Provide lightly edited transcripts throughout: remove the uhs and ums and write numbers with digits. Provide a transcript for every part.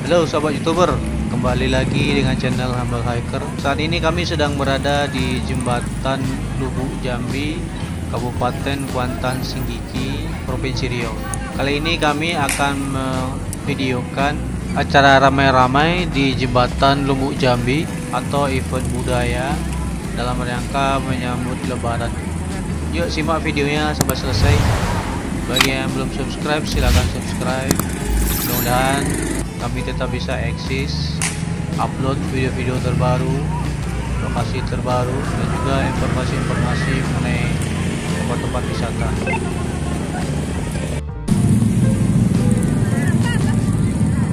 Halo sahabat YouTuber, kembali lagi dengan channel Humble Hiker. Saat ini kami sedang berada di jembatan Lubuk Jambi, Kabupaten Kuantan Senggigi, Provinsi Riau. Kali ini kami akan memvideokan acara ramai-ramai di jembatan Lubuk Jambi atau event budaya dalam rangka menyambut Lebaran. Yuk simak videonya sampai selesai. Bagi yang belum subscribe, silahkan subscribe. Mudah-mudahan kami tetap bisa eksis, upload video-video terbaru, lokasi terbaru, dan juga informasi-informasi mengenai tempat-tempat wisata.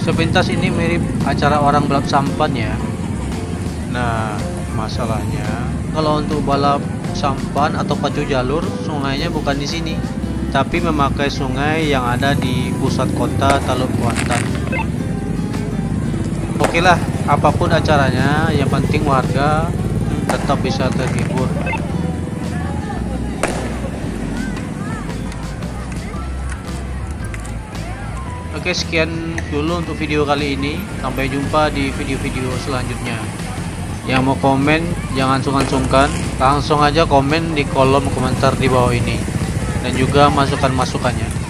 Sepintas ini mirip acara orang balap sampan ya. Nah, masalahnya kalau untuk balap sampan atau pacu jalur, sungainya bukan di sini, tapi memakai sungai yang ada di pusat kota Taluk Kuantan. Oke lah, apapun acaranya, yang penting warga tetap bisa terhibur. Oke, sekian dulu untuk video kali ini. Sampai jumpa di video-video selanjutnya. Yang mau komen jangan sungkan-sungkan, langsung aja komen di kolom komentar di bawah ini, dan juga masukan-masukannya.